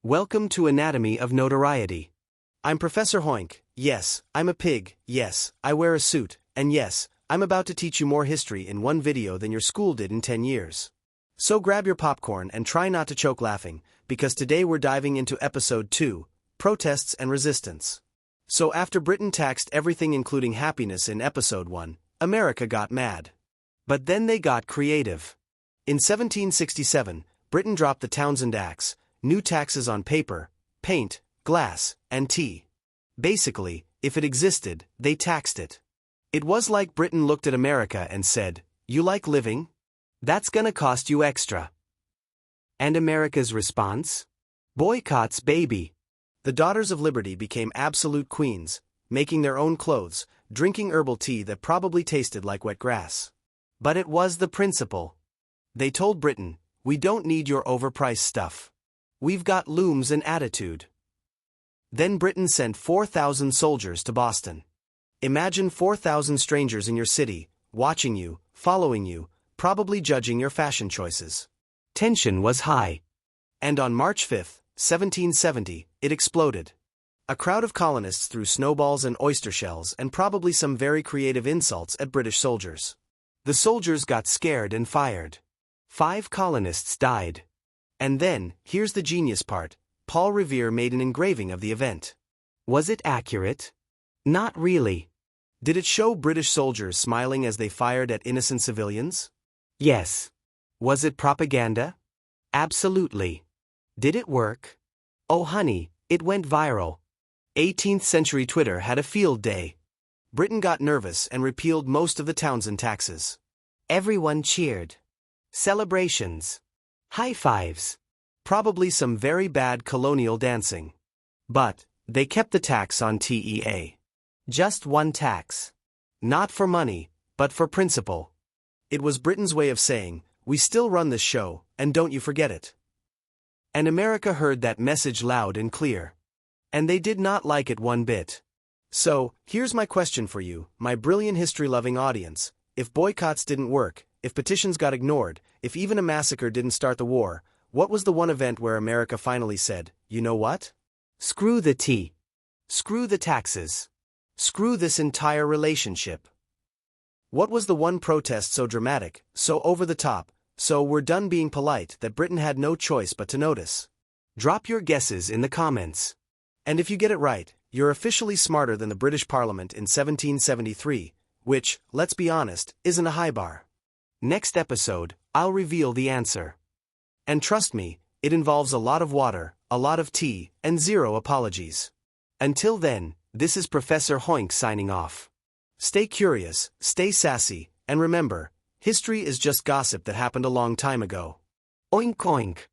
Welcome to Anatomy of Notoriety. I'm Professor Hoink. Yes, I'm a pig. Yes, I wear a suit. And yes, I'm about to teach you more history in one video than your school did in 10 years. So grab your popcorn and try not to choke laughing, because today we're diving into episode 2, Protests and Resistance. So after Britain taxed everything including happiness in episode 1, America got mad. But then they got creative. In 1767, Britain dropped the Townshend Acts, new taxes on paper, paint, glass, and tea. Basically, if it existed, they taxed it. It was like Britain looked at America and said, "You like living? That's gonna cost you extra." And America's response? Boycotts, baby. The Daughters of Liberty became absolute queens, making their own clothes, drinking herbal tea that probably tasted like wet grass. But it was the principle. They told Britain, "We don't need your overpriced stuff. We've got looms and attitude." Then Britain sent 4,000 soldiers to Boston. Imagine 4,000 strangers in your city, watching you, following you, probably judging your fashion choices. Tension was high. And on March 5, 1770, it exploded. A crowd of colonists threw snowballs and oyster shells and probably some very creative insults at British soldiers. The soldiers got scared and fired. 5 colonists died. And then, here's the genius part, Paul Revere made an engraving of the event. Was it accurate? Not really. Did it show British soldiers smiling as they fired at innocent civilians? Yes. Was it propaganda? Absolutely. Did it work? Oh honey, it went viral. 18th century Twitter had a field day. Britain got nervous and repealed most of the Townshend taxes. Everyone cheered. Celebrations. High fives. Probably some very bad colonial dancing. But they kept the tax on tea. Just one tax. Not for money, but for principle. It was Britain's way of saying, "We still run this show, and don't you forget it." And America heard that message loud and clear. And they did not like it one bit. So, here's my question for you, my brilliant history-loving audience. If boycotts didn't work, if petitions got ignored, if even a massacre didn't start the war, what was the one event where America finally said, "You know what? Screw the tea. Screw the taxes. Screw this entire relationship"? What was the one protest so dramatic, so over the top, so we're done being polite that Britain had no choice but to notice? Drop your guesses in the comments. And if you get it right, you're officially smarter than the British Parliament in 1773, which, let's be honest, isn't a high bar. Next episode, I'll reveal the answer. And trust me, it involves a lot of water, a lot of tea, and 0 apologies. Until then, this is Professor Hoink signing off. Stay curious, stay sassy, and remember, history is just gossip that happened a long time ago. Oink oink.